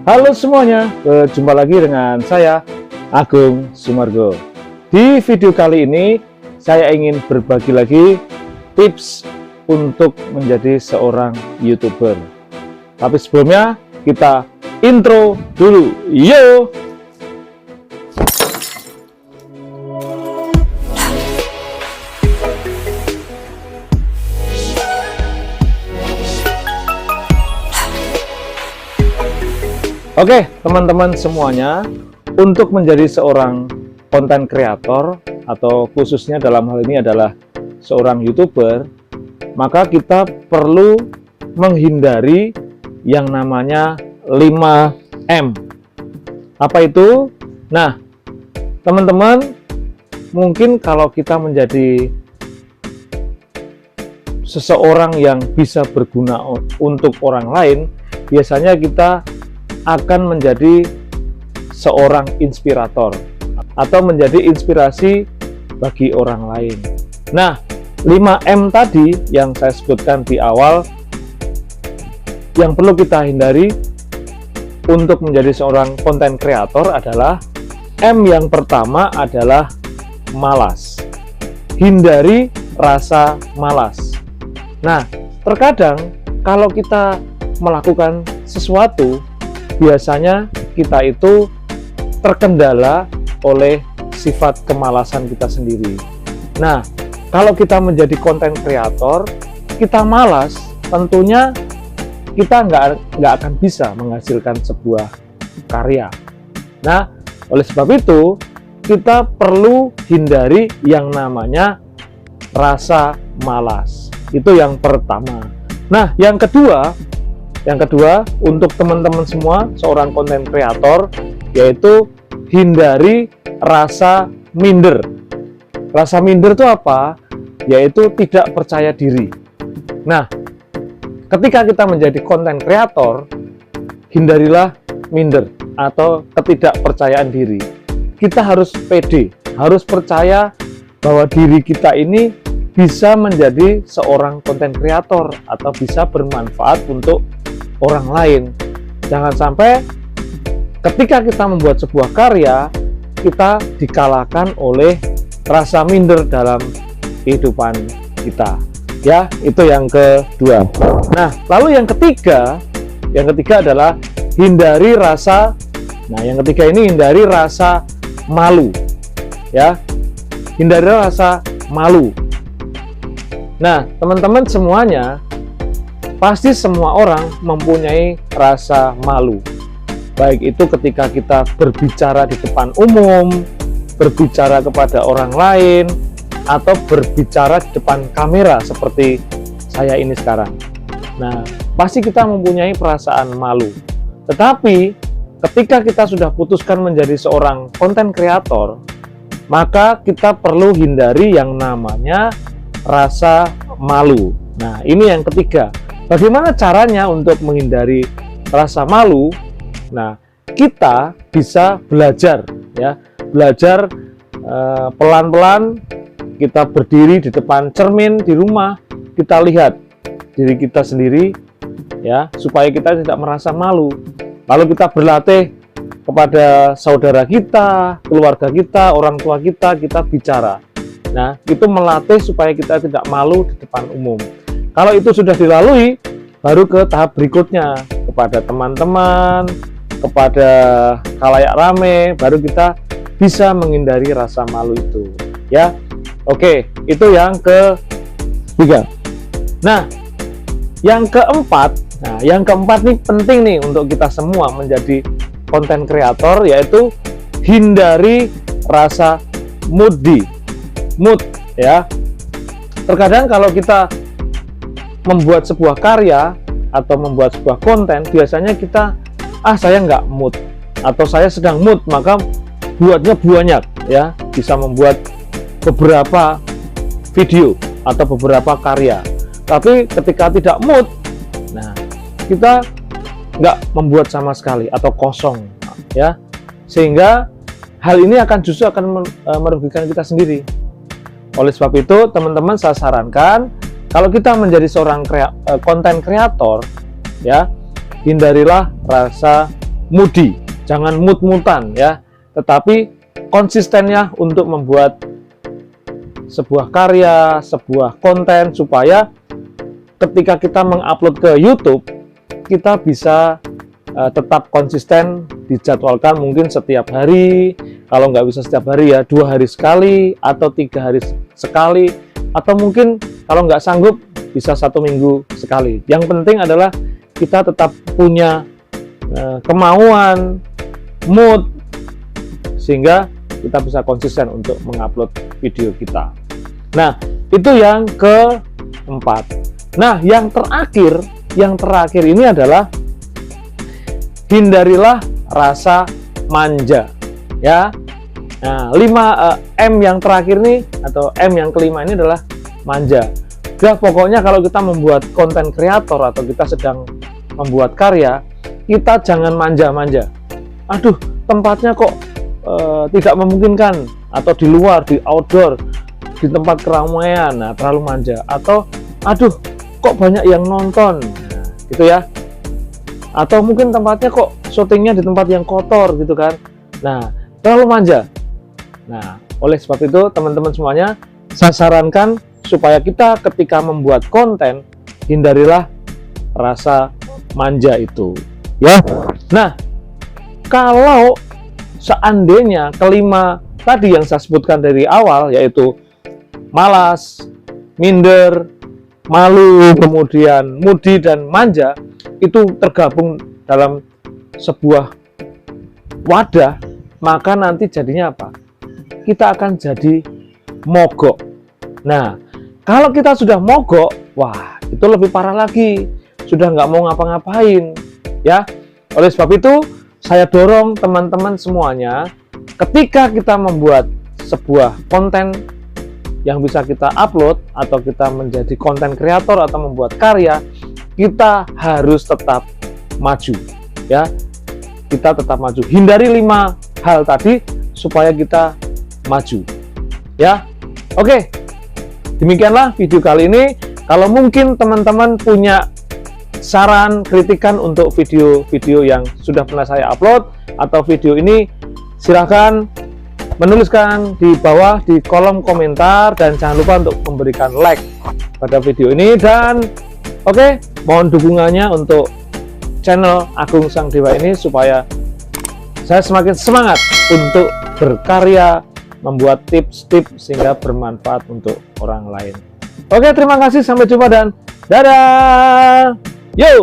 Halo semuanya, berjumpa lagi dengan saya Agung Sumargo. Di video kali ini saya ingin berbagi lagi tips untuk menjadi seorang YouTuber. Tapi sebelumnya kita intro dulu, yo! Oke, teman-teman semuanya, untuk menjadi seorang konten kreator atau khususnya dalam hal ini adalah seorang YouTuber, maka kita perlu menghindari yang namanya 5M. Apa itu? Nah, teman-teman, mungkin kalau kita menjadi seseorang yang bisa berguna untuk orang lain, biasanya kita akan menjadi seorang inspirator atau menjadi inspirasi bagi orang lain. Nah, 5M tadi yang saya sebutkan di awal yang perlu kita hindari untuk menjadi seorang konten kreator adalah M yang pertama adalah malas. Hindari rasa malas. Nah, terkadang kalau kita melakukan sesuatu, biasanya kita itu terkendala oleh sifat kemalasan kita sendiri. Nah, kalau kita menjadi konten kreator, kita malas, tentunya kita nggak akan bisa menghasilkan sebuah karya. Nah, oleh sebab itu, kita perlu hindari yang namanya rasa malas. Itu yang pertama. Nah, yang kedua untuk teman-teman semua seorang konten kreator, yaitu hindari rasa minder. Rasa minder itu apa? Yaitu tidak percaya diri. Nah, ketika kita menjadi konten kreator, hindarilah minder atau ketidakpercayaan diri. Kita harus pede, harus percaya bahwa diri kita ini bisa menjadi seorang konten kreator atau bisa bermanfaat untuk orang lain. Jangan sampai ketika kita membuat sebuah karya, kita dikalahkan oleh rasa minder dalam kehidupan kita. Ya, itu yang kedua. Nah, lalu yang ketiga adalah hindari rasa. Nah, yang ketiga ini hindari rasa malu. Ya, hindari rasa malu. Nah, teman-teman semuanya, pasti semua orang mempunyai rasa malu. Baik itu ketika kita berbicara di depan umum, berbicara kepada orang lain, atau berbicara di depan kamera seperti saya ini sekarang. Nah, pasti kita mempunyai perasaan malu. Tetapi, ketika kita sudah putuskan menjadi seorang konten kreator, maka kita perlu hindari yang namanya rasa malu. Nah, ini yang ketiga. Bagaimana caranya untuk menghindari rasa malu? Nah, kita bisa belajar, ya, belajar pelan-pelan. Kita berdiri di depan cermin di rumah, kita lihat diri kita sendiri, ya, supaya kita tidak merasa malu. Lalu kita berlatih kepada saudara kita, keluarga kita, orang tua kita bicara. Nah, itu melatih supaya kita tidak malu di depan umum. Kalau itu sudah dilalui, baru ke tahap berikutnya, kepada teman-teman, kepada khalayak rame, baru kita bisa menghindari rasa malu itu. Ya, oke, itu yang ketiga. Nah, yang keempat nih penting nih untuk kita semua menjadi konten kreator, yaitu hindari rasa mood, ya. Terkadang kalau kita membuat sebuah karya atau membuat sebuah konten, biasanya kita saya nggak mood atau saya sedang mood, maka buatnya banyak, ya, bisa membuat beberapa video atau beberapa karya. Tapi ketika tidak mood, nah, kita nggak membuat sama sekali atau kosong, ya, sehingga hal ini justru akan merugikan kita sendiri. Oleh sebab itu, teman-teman, saya sarankan kalau kita menjadi seorang konten kreator, ya, hindarilah rasa moody, jangan mut-mutan ya, tetapi konsistennya untuk membuat sebuah karya, sebuah konten, supaya ketika kita mengupload ke YouTube, kita bisa tetap konsisten, dijadwalkan mungkin setiap hari, kalau nggak bisa setiap hari ya 2 hari sekali, atau 3 hari sekali, atau mungkin kalau nggak sanggup bisa 1 minggu sekali. Yang penting adalah kita tetap punya kemauan, mood, sehingga kita bisa konsisten untuk mengupload video kita. Nah, itu yang keempat. Nah, yang terakhir ini adalah hindarilah rasa manja, ya. Nah, 5M yang terakhir nih, atau M yang kelima ini adalah manja. Udah, pokoknya kalau kita membuat konten kreator atau kita sedang membuat karya, kita jangan manja-manja. Aduh, tempatnya kok tidak memungkinkan, atau di luar, di outdoor, di tempat keramaian, nah terlalu manja. Atau aduh, kok banyak yang nonton, nah, gitu ya. Atau mungkin tempatnya kok syutingnya di tempat yang kotor gitu kan, nah terlalu manja. Nah, oleh sebab itu teman-teman semuanya, saya sarankan supaya kita ketika membuat konten, hindarilah rasa manja itu ya. Nah, kalau seandainya kelima tadi yang saya sebutkan dari awal, yaitu malas, minder, malu, kemudian moody dan manja, itu tergabung dalam sebuah wadah, maka nanti jadinya apa? Kita akan jadi mogok. Nah, kalau kita sudah mogok, wah, itu lebih parah lagi, sudah nggak mau ngapa-ngapain ya. Oleh sebab itu, saya dorong teman-teman semuanya, ketika kita membuat sebuah konten yang bisa kita upload, atau kita menjadi konten kreator atau membuat karya, kita harus tetap maju ya. Kita tetap maju, hindari 5 hal tadi supaya kita maju ya. Oke, demikianlah video kali ini. Kalau mungkin teman-teman punya saran, kritikan untuk video-video yang sudah pernah saya upload atau video ini, silahkan menuliskan di bawah di kolom komentar, dan jangan lupa untuk memberikan like pada video ini. Dan oke, mohon dukungannya untuk channel Agung Sang Dewa ini supaya saya semakin semangat untuk berkarya, membuat tips-tips sehingga bermanfaat untuk orang lain. Oke, terima kasih, sampai jumpa dan dadah. Yo.